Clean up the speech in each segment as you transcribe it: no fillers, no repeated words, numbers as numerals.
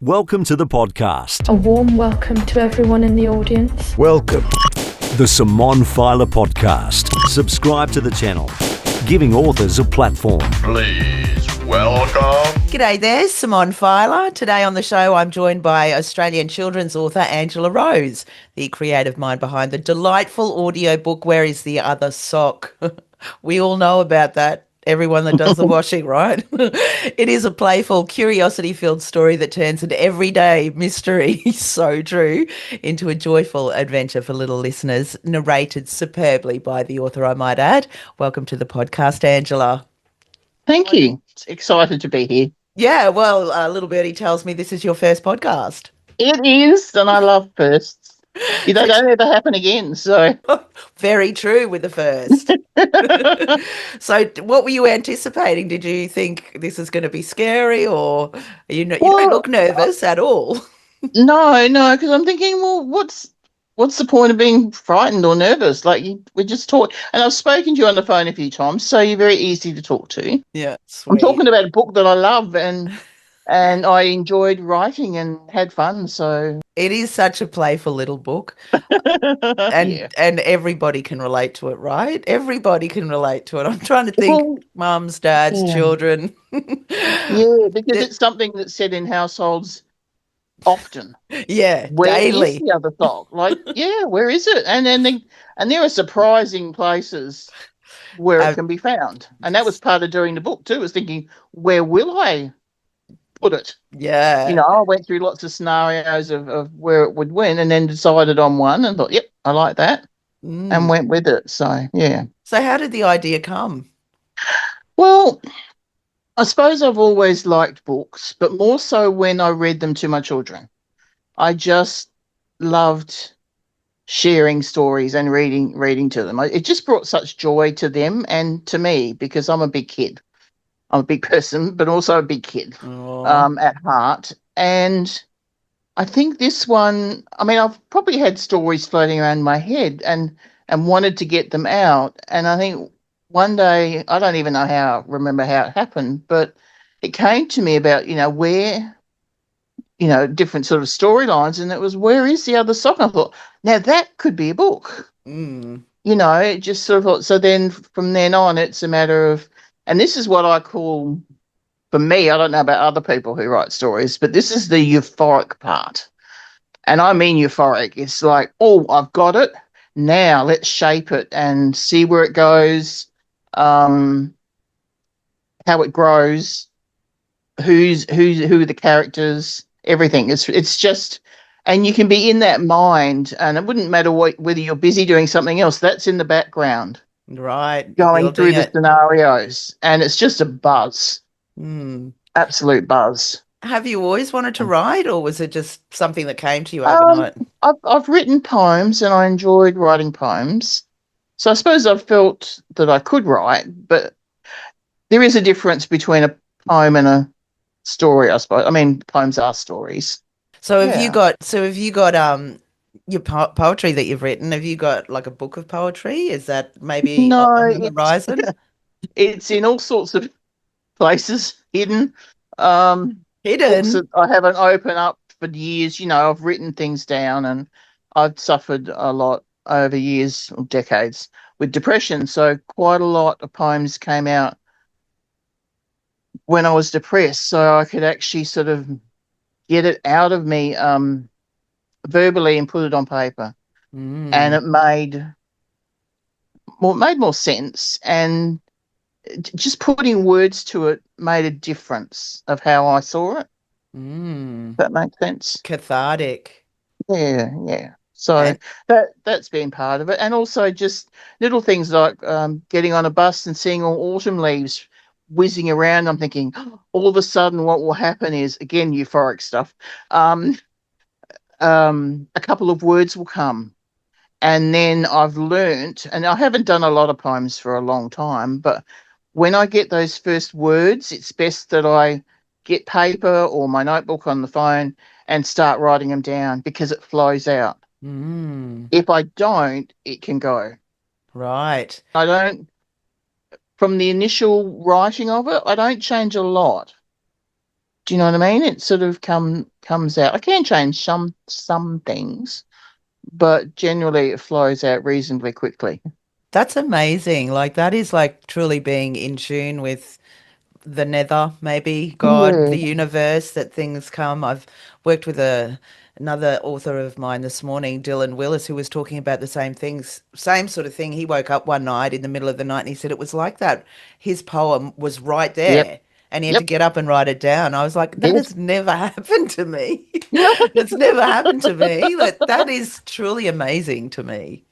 Welcome to the podcast. A warm welcome to everyone in the audience. Welcome. The Simone Filer Podcast. Subscribe to the channel, giving authors a platform. Please welcome. G'day there, Simone Filer. Today on the show, I'm joined by Australian children's author Angela Rose, the creative mind behind the delightful audiobook, Where is the Other Sock? We all know about that. Everyone that does the washing, right? It is a playful, curiosity-filled story that turns an everyday mystery, so true, into a joyful adventure for little listeners, narrated superbly by the author, I might add. Welcome to the podcast, Angela. Thank you. Excited to be here. Yeah, well, little birdie tells me this is your first podcast. It is, and I love firsts. They don't ever happen again, so. Very true with the first. So what were you anticipating? Did you think this is going to be scary, or you don't look nervous at all? No, because I'm thinking, well, what's the point of being frightened or nervous? Like, we just talk, and I've spoken to you on the phone a few times, so you're very easy to talk to. Yeah, sweet. I'm talking about a book that I love, and I enjoyed writing and had fun, so. It is such a playful little book, and everybody can relate to it, right? Everybody can relate to it. I'm trying to think, mums, dads, children. Yeah, because it's something that's said in households often. Yeah, where daily. is the other sock? Like, where is it? And then there are surprising places where it can be found. And that was part of doing the book too, was thinking, where will I put it? Yeah. I went through lots of scenarios of where it would win, and then decided on one and thought, yep, I like that, and went with it. So, yeah. So how did the idea come? Well, I suppose I've always liked books, but more so when I read them to my children. I just loved sharing stories and reading to them. It just brought such joy to them and to me, because I'm a big kid. I'm a big person, but also a big kid at heart. And I think this one, I've probably had stories floating around my head and wanted to get them out. And I think one day, I don't even remember how it happened, but it came to me about, where, different sort of storylines. And it was, where is the other sock? I thought, now that could be a book. It just sort of thought, so then from then on, it's a matter of, and this is what I call, for me, I don't know about other people who write stories, but this is the euphoric part. And I mean euphoric. It's like, oh, I've got it. Now let's shape it and see where it goes, how it grows, who are the characters, everything. It's just, and you can be in that mind, and it wouldn't matter whether you're busy doing something else. That's in the background. Right. Going through the scenarios, and it's just a buzz. Absolute buzz. Have you always wanted to write, or was it just something that came to you overnight? I've written poems, and I enjoyed writing poems. So I suppose I've felt that I could write, but there is a difference between a poem and a story, I suppose. Poems are stories. So have you got your poetry that you've written? Have you got like a book of poetry? Is that maybe on the horizon? It's in all sorts of places, hidden. Hidden? Books that I haven't opened up for years. I've written things down, and I've suffered a lot over years or decades with depression. So quite a lot of poems came out when I was depressed, so I could actually sort of get it out of me verbally and put it on paper. And it made more sense, and just putting words to it made a difference of how I saw it. That makes sense. Cathartic. Yeah. So that's been part of it, and also just little things like getting on a bus and seeing all autumn leaves whizzing around. I'm thinking, all of a sudden, what will happen is, again, euphoric stuff. A couple of words will come, and then I've learnt, and I haven't done a lot of poems for a long time, but when I get those first words, it's best that I get paper or my notebook on the phone and start writing them down, because it flows out. If I don't, it can go. Right. From the initial writing of it, I don't change a lot. Do you know what I mean? It sort of comes out. I can change some things, but generally it flows out reasonably quickly. That's amazing. Like that is like truly being in tune with the nether, maybe God, Yeah, the universe, that things come. I've worked with another author of mine this morning, Dylan Willis, who was talking about the same things, same sort of thing. He woke up one night in the middle of the night and he said it was like that. His poem was right yep, there. And he had to yep, get up and write it down. I was like, that yes. has never happened to me. No, That's never happened to me. That is truly amazing to me.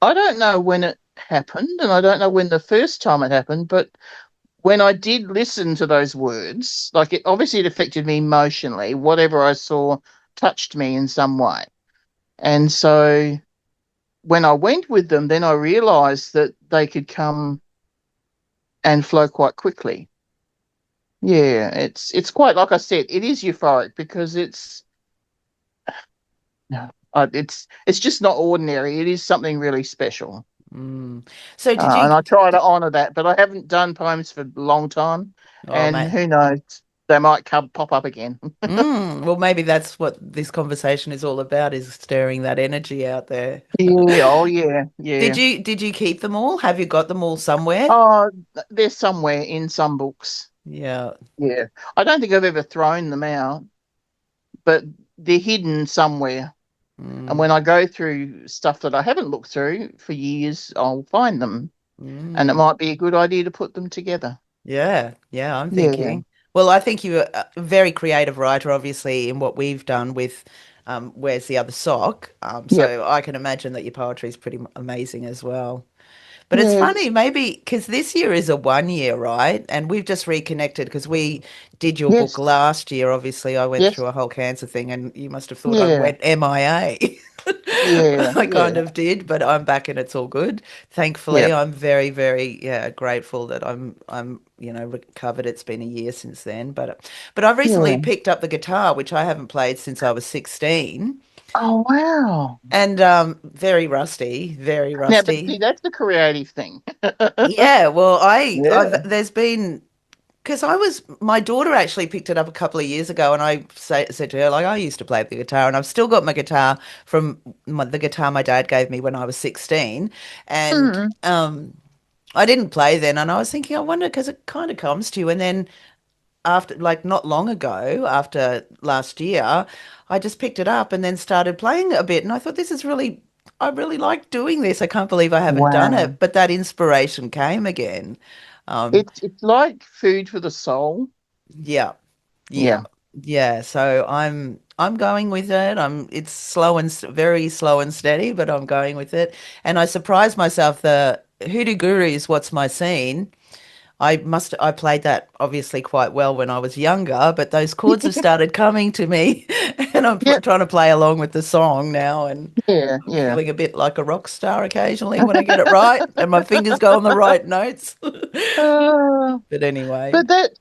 I don't know when it happened, and I don't know when the first time it happened, but when I did listen to those words, like it obviously it affected me emotionally. Whatever I saw touched me in some way. And so when I went with them, then I realized that they could come and flow quite quickly. Yeah, it's quite like I said, it is euphoric because no, it's just not ordinary. It is something really special. Mm. So did you? And I try to honor that, but I haven't done poems for a long time, Oh, and mate. who knows, they might come pop up again. Well, maybe that's what this conversation is all about, is stirring that energy out there. Yeah, oh yeah, Did yeah. you keep them all? Have you got them all somewhere? Oh, they're somewhere in some books. Yeah. Yeah. I don't think I've ever thrown them out, but they're hidden somewhere. And Mm, when I go through stuff that I haven't looked through for years, I'll find them. And it mm. might be a good idea to put them together. Yeah, yeah, I'm Yeah. thinking. Well, I think you're a very creative writer, obviously, in what we've done with Where's the Other Sock? Yep. So I can imagine that your poetry is pretty amazing as well. But it's Yeah. funny, maybe because this year is a 1 year, right? And we've just reconnected because we did your book Yes. last year. Obviously, I went Yes. through a whole cancer thing, and you must have thought I Yeah. went MIA. Yeah. I kind Yeah. of did, but I'm back and it's all good. Thankfully, Yep. I'm very, very, yeah, grateful that recovered. It's been a year since then, but I've recently Yeah. picked up the guitar, which I haven't played since I was 16, Oh, wow. and very rusty, very Now, but rusty. see, that's the creative thing. Yeah, well, I've Yeah. there's been because my daughter actually picked it up a couple of years ago, and said to her, like, I used to play the guitar, and I've still got my guitar from the guitar my dad gave me when I was 16, and Mm. I didn't play then, and I was thinking, I wonder because it kind of comes to you, and then after, like, not long ago, after last year, I just picked it up and then started playing a bit, and I thought, I really like doing this. I can't believe I haven't done Wow. it, but that inspiration came again. Um, It's like food for the soul. yeah. Yeah. Yeah. Yeah. So I'm going with it. It's slow and very slow and steady, but I'm going with it. And I surprised myself. The Hoodoo Guru is What's My Scene. I played that obviously quite well when I was younger, but those chords have started coming to me, and I'm Yep. trying to play along with the song now, and Yeah. I'm Yeah. feeling a bit like a rock star occasionally when I get it right and my fingers go on the right notes. Uh, But anyway, but that,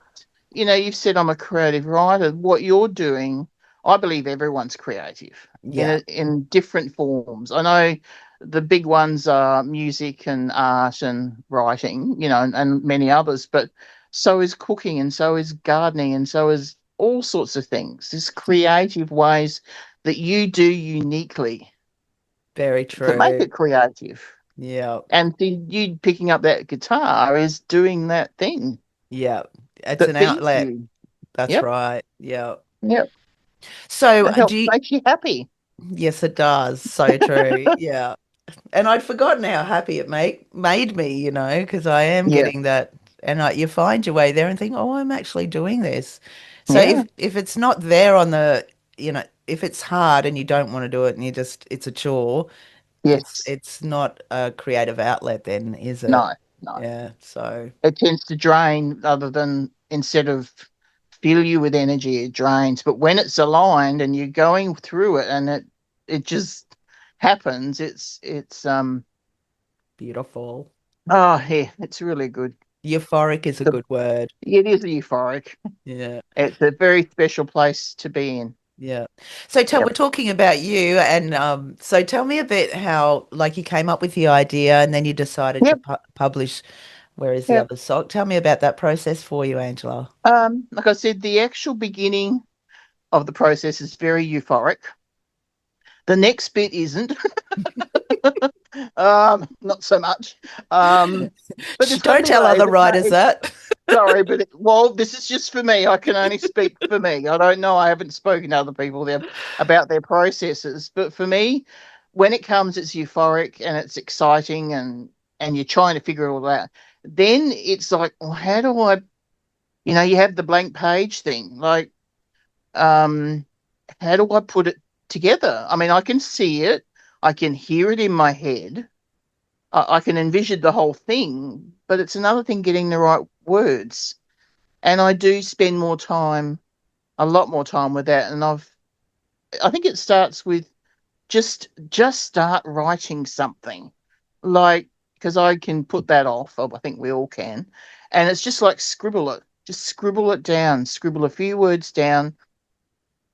you've said I'm a creative writer. What you're doing, I believe everyone's creative yeah, in different forms. I know the big ones are music and art and writing, and many others, but so is cooking and so is gardening and so is all sorts of things. There's creative ways that you do uniquely very that make true. it creative. Yeah. And you picking up that guitar is doing that thing Yeah, it's that an feeds outlet. you. That's Yep. right. Yeah. Yep. So It makes you happy. yes, it does. So true. Yeah. And I'd forgotten how happy it made me, because I am Yeah. getting that, and you find your way there and think, oh, I'm actually doing this. So Yeah. if it's not there on if it's hard and you don't want to do it and it's a chore, Yes. it's not a creative outlet then, is it? No, no. Yeah. So It tends to drain other than instead of fill you with energy, it drains. But when it's aligned and you're going through it and it just happens, it's beautiful. oh yeah, it's really good. Euphoric is a The, good word. it is euphoric. Yeah. It's a very special place to be in. Yeah. So we're Yep. talking about you, and tell me a bit how, like, you came up with the idea and then you decided to Yep. publish Where is the Yeah. other sock? Tell me about that process for you, Angela. Like I said, the actual beginning of the process is very euphoric. The next bit isn't. Not so much. But there's got to Don't be tell ways. other writers that. Sorry, but well, this is just for me. I can only speak for me. I don't know. I haven't spoken to other people there about their processes. But for me, when it comes, it's euphoric and it's exciting, and you're trying to figure it all out. Then it's like, well, how do I? You have the blank page thing. Like, um, how do I put it together? I mean, I can see it, I can hear it in my head, I can envision the whole thing, but it's another thing getting the right words. And I do spend more time, a lot more time with that. And I think it starts with just start writing something, like, because I can put that off. I think we all can, and it's just like scribble it, just scribble it down, scribble a few words down,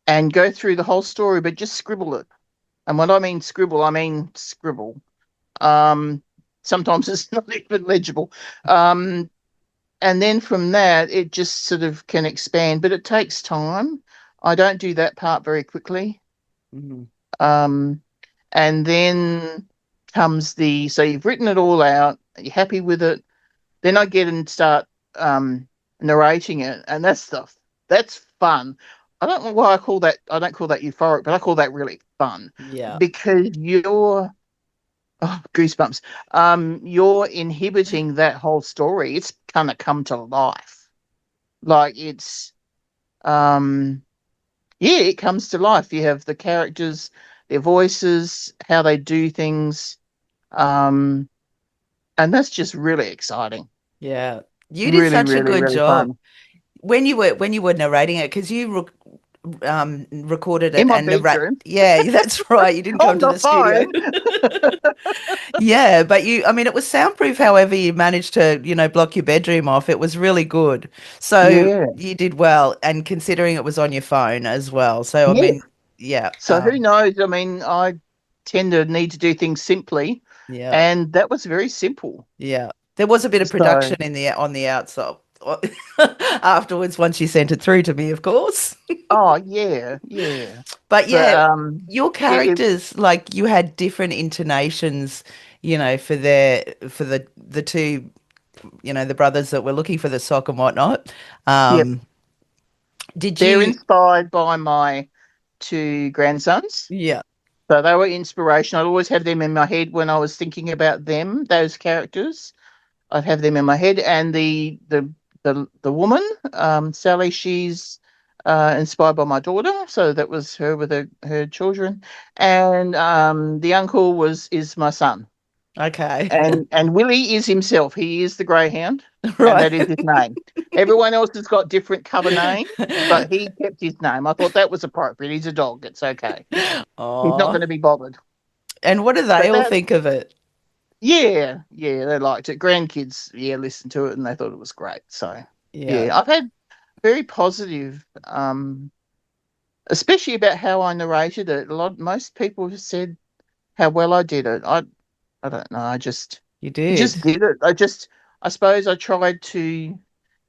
and go through the whole story, but just scribble it. And when I mean scribble, I mean scribble. Um, Sometimes it's not even legible. Um, and then from that, it just sort of can expand, but it takes time. I don't do that part very quickly. Mhm. Um, and then comes so you've written it all out, you're happy with it. Then I get and start narrating it, and that's fun. I don't know why I don't call that euphoric, but I call that really fun Yeah. because goosebumps. You're inhibiting that whole story. It's gonna come to life. Like um, yeah, it comes to life. You have the characters, their voices, how they do things, um, and that's just really exciting. Yeah. You did Really, such a really, good really job fun. when you were narrating it because recorded In it my and narrate. bedroom, Yeah, that's right. You didn't come on to the the studio. phone. Yeah, but I mean, it was soundproof. However, you managed to, block your bedroom off. It was really good. So Yeah, you did well, and considering it was on your phone as well. So I yeah. mean, yeah, So who knows? I mean, I tend to need to do things simply, yeah. and that was very simple. Yeah, there was a bit of So, production on the outside afterwards once you sent it through to me, of course. oh yeah, yeah. But But yeah, your it characters, like you had different intonations, for the two, the brothers that were looking for the sock and whatnot. yep. Um, did They're you? inspired by my two grandsons. Yeah. So they were inspiration. I'd always have them in my head when I was thinking about them, those characters. I'd have them in my head. And the woman, Sally, she's inspired by my daughter. So that was her with her children. And the uncle is my son. Okay. And Willie is himself. He is the greyhound, and Right. that is his name. Everyone else has got different cover names, but he kept his name. I thought that was appropriate. He's a dog. It's okay. He's not Oh. going to be bothered. And what do they But all that, think of it? yeah, yeah, they liked it. Grandkids, yeah, listened to it and they thought it was great. So, Yeah. yeah, I've had very positive, especially about how I narrated it. Most people have said how well I did it. I don't know. You I did. just did it. I suppose I tried to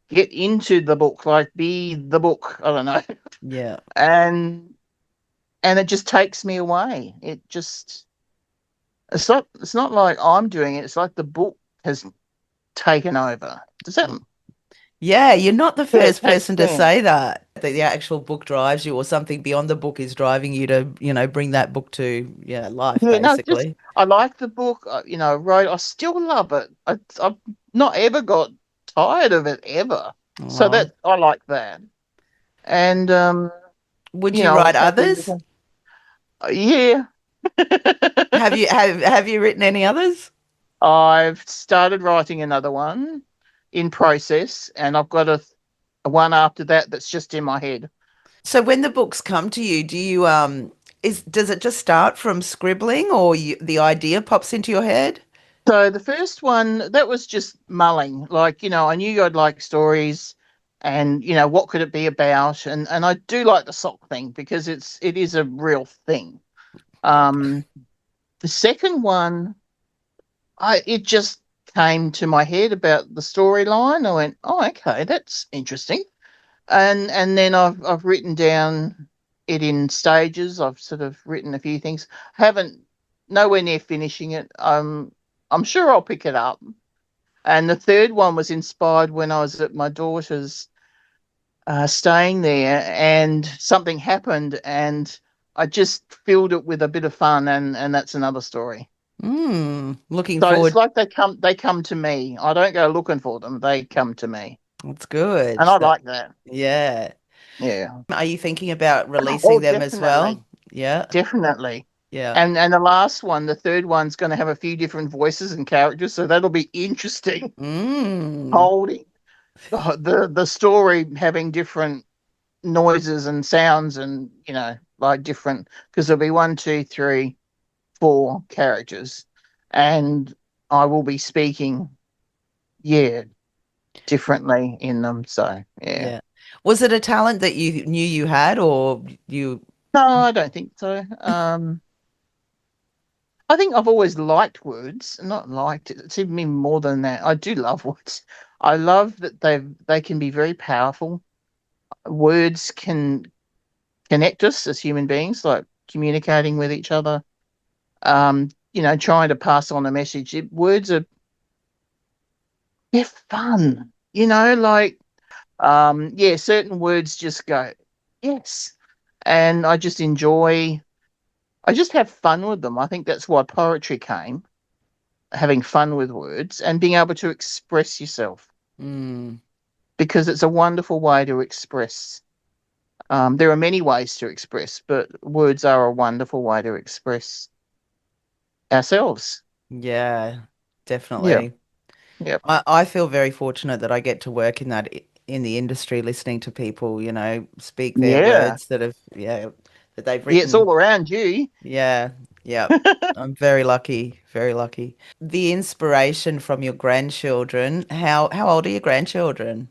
get into the book, like be the book. I don't know, Yeah. and it just takes me away. It's not like I'm doing it. It's like the book has taken over. Does that? Yeah, you're not the Yeah, it first takes person to sense. say that. That the actual book drives you or something beyond the book is driving you to, bring that book to, yeah, life, Yeah, no, just basically. I like the book. Wrote. I still love it. I've not ever got tired of it ever. So Oh. that I like that, and Would you I write was happy with others? it. Yeah. Have you written any others? I've started writing another one in process, and I've got a one after that that's just in my head. So when the books come to you, do you does it just start from scribbling or the idea pops into your head? So the first one that was just mulling, like I knew I'd like stories, and what could it be about, and I do like the sock thing because it is a real thing. Um, the second one, it just came to my head about the storyline. I went, oh, okay, that's interesting. And then I've written down it in stages. I've sort of written a few things. Haven't nowhere near finishing it. I'm sure I'll pick it up. And the third one was inspired when I was at my daughter's staying there, and something happened, and I just filled it with a bit of fun, and that's another story. Looking So it's forward. like they come to me. I don't go looking for them; they come to me, That's good. and I like that. Yeah. Yeah. Are you thinking about Oh, releasing them as definitely, well? Yeah. definitely. Yeah. And the last one, the third one's going to have a few different voices and characters, so that'll be interesting. Mm. Holding the story having different noises and sounds, and like different, because there'll be one, two, three, four characters, and I will be speaking, yeah, differently in them. So yeah. Yeah. Was it a talent that you knew you had, or you? No, I don't think so. I think I've always liked words, not liked it. It's even more than that. I do love words. I love that they can be very powerful. Words can connect us as human beings, like communicating with each other. Trying to pass on a message. Words are, they're fun. Like yeah, certain words just go yes, and I just have fun with them. I think that's why poetry came, having fun with words and being able to express yourself, Mm, because it's a wonderful way to express. There are many ways to express, but words are a wonderful way to express ourselves. yeah, Yeah, definitely. yeah, I feel very fortunate that I get to work in the industry, listening to people, speak their yeah, words that have, that they've yeah. It's written. all around you. Yeah, yeah. I'm very lucky, very lucky. The inspiration from your grandchildren. How old are your grandchildren?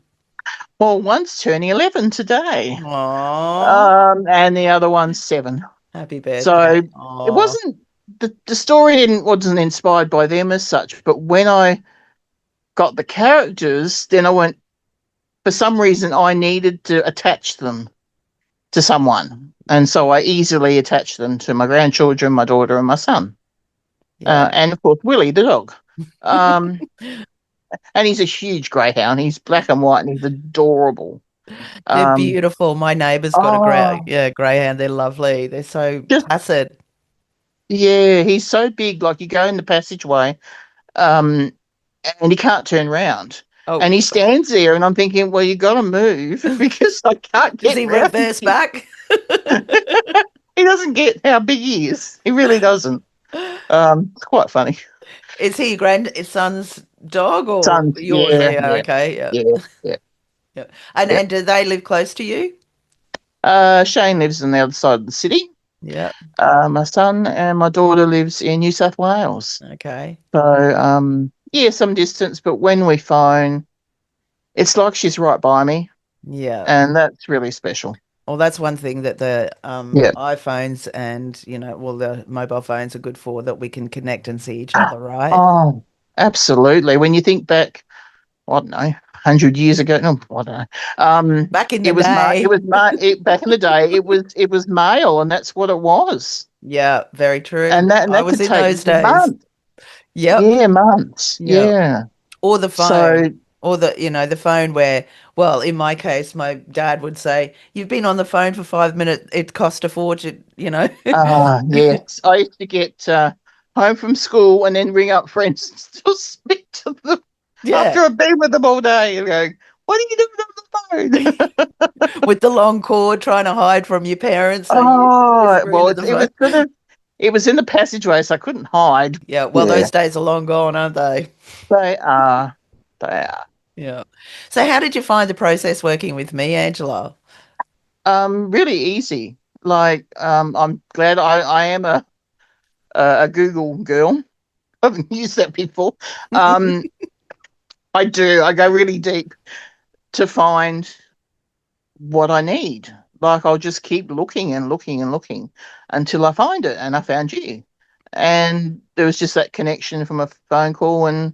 Well, one's turning 11 today, Aw, and the other one's 7. happy birthday. So it Aw, wasn't the story wasn't inspired by them as such, but when I got the characters, then I went, for some reason I needed to attach them to someone, and so I easily attached them to my grandchildren, my daughter, and my son, yeah. and of course Willie the dog. Um, and he's a huge greyhound. He's black and white, and he's adorable. They're Um, beautiful. My neighbor's got a oh, greyhound. They're lovely. They're so just placid. yeah, he's so big. Like you go in the passageway, um, and he can't turn round. Oh, And he stands there, and I'm thinking, well, you got to move because I can't does get he round reverse him. back? He doesn't get how big he is. He really doesn't. It's quite funny. Is he your grandson's dog or Sons, yours? yeah, Yeah, yeah, okay, yeah, yeah, yeah, yeah. And yeah. do they live close to you? Shane lives on the other side of the city. Yeah, My son and my daughter lives in New South Wales. okay. So, yeah, some distance, but when we phone, it's like she's right by me, Yeah. and that's really special. Well, that's one thing that the Yeah. iPhones and, well, the mobile phones are good for, that we can connect and see each other, right? Oh, absolutely. When you think back, I don't know, 100 years ago, no, I don't know. Back in It the was day. back in the day. It was mail, and that's what it was, Yeah, very true. and I that was could in take those days. months. Yep. Yeah, months. Yeah. Yeah. Or the So, phone. Or the phone where, well, in my case, my dad would say, "You've been on the phone for 5 minutes. It cost a fortune." yes, I used to get home from school and then ring up friends and still speak to them Yeah. after I've been with them all day and go, "What are you doing on the phone?" With the long cord, trying to hide from your parents, so you Oh, whisper well, into it, the it was phone. it was in the passageway, so I couldn't hide. Yeah, well, Yeah, those days are long gone, aren't they? they are. They are. Yeah. So how did you find the process working with me, Angela? Really easy. Like, I'm glad I am a Google girl. I haven't used that before. Um, I do. I go really deep to find what I need. Like, I'll just keep looking and looking and looking until I find it, and I found you. And there was just that connection from a phone call, and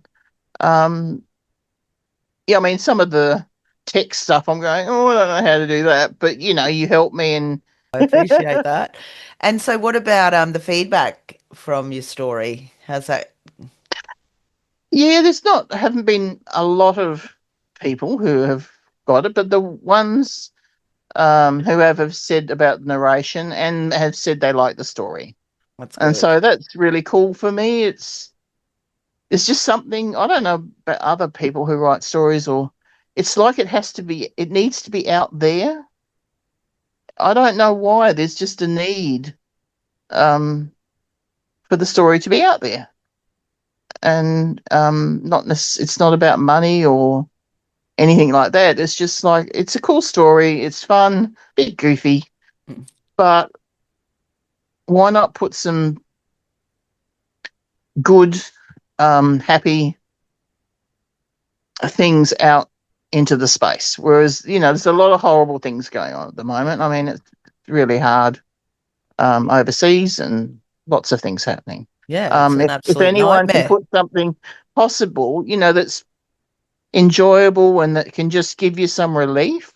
Um, yeah, I mean, some of the tech stuff, I'm going, oh, I don't know how to do that, but you help me, and I appreciate that. And so what about the feedback from your story? How's that? yeah, there's not haven't been a lot of people who have got it, but the ones who have said about narration and have said they like the story. That's And good. so that's really cool for me. It's just something I don't know about other people who write stories, or it's like it needs to be out there. I don't know why. There's just a need um, for the story to be out there, and it's not about money or anything like that. It's just like it's a cool story. It's fun, bit goofy, Mm. but why not put some good, happy things out into the space? Whereas, there's a lot of horrible things going on at the moment. I mean, it's really hard overseas and lots of things happening. Yeah, it's an If absolute anyone can nightmare. put something possible, that's enjoyable and that can just give you some relief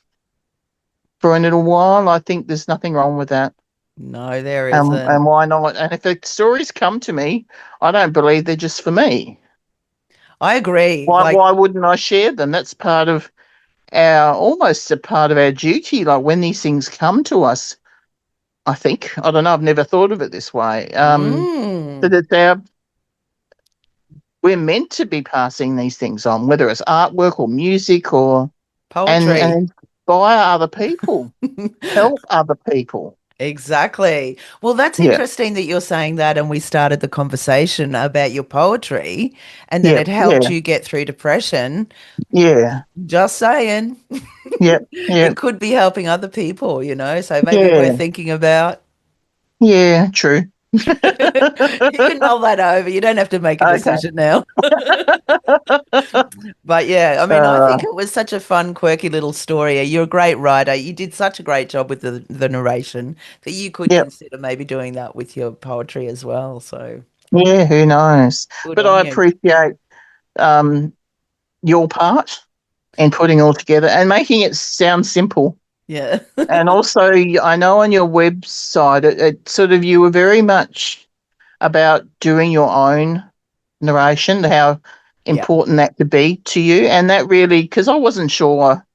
for a little while, I think there's nothing wrong with that. No, there And isn't. why not? And if the stories come to me, I don't believe they're just for me. I agree. Why Like, why wouldn't I share them? That's part of our almost a part of our duty. Like when these things come to us, I think I don't know. I've never thought of it this way. That mm, it's our we're meant to be passing these things on, whether it's artwork or music or poetry. and inspire other people, help other people. Exactly. Well, that's Yeah, interesting that you're saying that, and we started the conversation about your poetry, and that yeah, it helped yeah, you get through depression. yeah, Just saying, yeah, yeah, it could be helping other people, so maybe we're yeah, thinking about. yeah. True. You can mull that over. You don't have to make a Okay. decision now. But yeah, I mean, I Uh, think it was such a fun, quirky little story. You're a great writer. You did such a great job with the narration that you could yep. consider maybe doing that with your poetry as well. So Yeah. Who knows? good But on I you. appreciate um, your part in putting all together and making it sound simple. Yeah. And also, I know on your website, it sort of you were very much about doing your own narration, how Yeah, important that could be to you. And that really, because I wasn't sure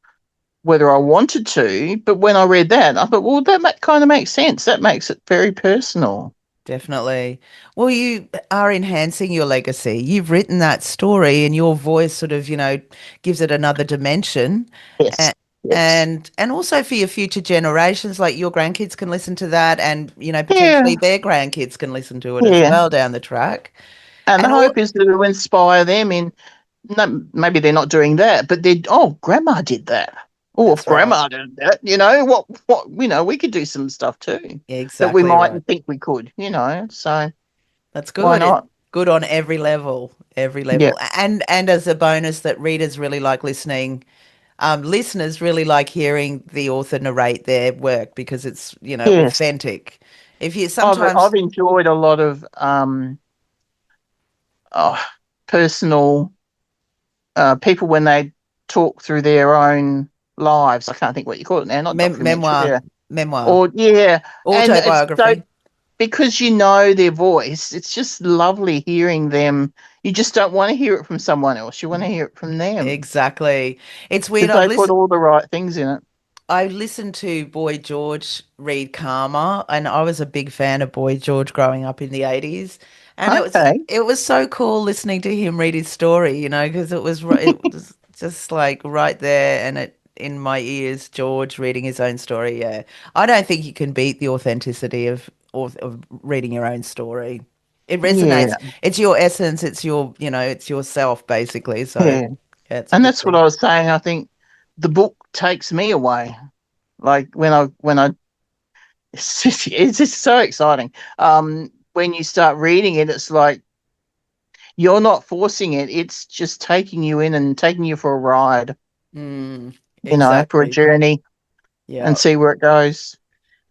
whether I wanted to, but when I read that, I thought, well, kind of makes sense. That makes it very personal. definitely. Well, you are enhancing your legacy. You've written that story and your voice sort of, gives it another dimension. Yes. A- Yes. and also for your future generations, like your grandkids can listen to that and, Yeah. potentially their grandkids can listen to it as Yeah. well down the track. And the And all, hope is that it'll inspire them in, no, maybe they're not doing that, but grandma did that. Oh, if that's right. grandma did that, we could do some stuff too that we Exactly right. mightn't think we could, so That's why good. It's not? good on every level, every Yeah. level. And as a bonus that readers really like listening, listeners really like hearing the author narrate their work because it's, Yes. authentic. If you I've sometimes enjoyed a lot of oh, personal people when they talk through their own lives. I can't think what you call it now, not documentary. memoir, Yeah. memoir, Or yeah. And it's so autobiography. because you know their voice, it's just lovely hearing them. You just don't want to hear it from someone else. You want to hear it from them Exactly. It's weird. because they put all the right things in it. I listened to Boy George read Karma, and I was a big fan of Boy George growing up in the 80s. And Okay. it was so cool listening to him read his story, because it was just like right there and it in my ears, George reading his own story. Yeah. I don't think you can beat the authenticity of reading your own story. It resonates. Yeah. It's your essence, it's yourself basically. So Yeah. yeah, it's a And good that's what thing. I was saying. I think the book takes me away. Like when I it's just so exciting. When you start reading it, it's like you're not forcing it. It's just taking you in and taking you for a ride, Mm, for a exactly. journey and Yeah. see where it goes.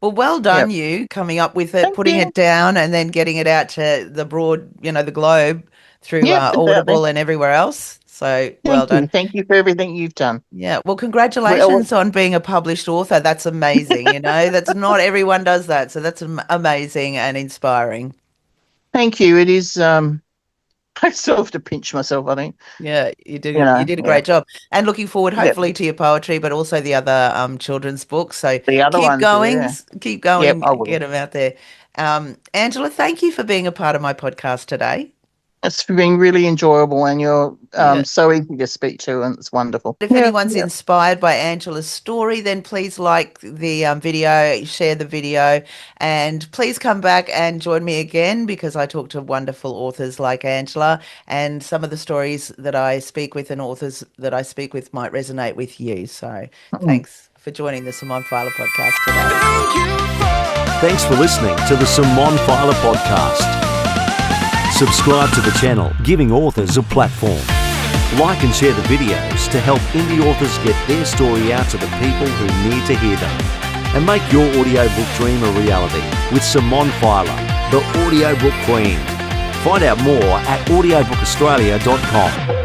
Well done Yep. you coming up with it, Thank putting you. it down, and then getting it out to the broad, the globe through Yep, exactly. Audible and everywhere else. So well Thank you. done. Thank you for everything you've done. Yeah. Well, congratulations on being a published author. That's amazing. That's not everyone does that. So that's amazing and inspiring. Thank you. It is. I still have to pinch myself, I think. Yeah, you did a Yeah. great job. And looking forward Yep. hopefully to your poetry, but also the other children's books. So The other keep ones, going, yeah. keep Yep, going, I get will. them out there. Angela, thank you for being a part of my podcast today. It's been really enjoyable, and you're Yeah. so easy to speak to, and it's wonderful. If anyone's inspired by Angela's story, then please like the video, share the video, and please come back and join me again because I talk to wonderful authors like Angela, and some of the stories that I speak with and authors that I speak with might resonate with you. So thanks for joining the Simone Filer podcast today. Thanks for listening to the Simone Filer podcast. Subscribe to the channel, giving authors a platform. Like and share the videos to help indie authors get their story out to the people who need to hear them. And make your audiobook dream a reality with Simone Filer, the audiobook queen. Find out more at audiobookaustralia.com.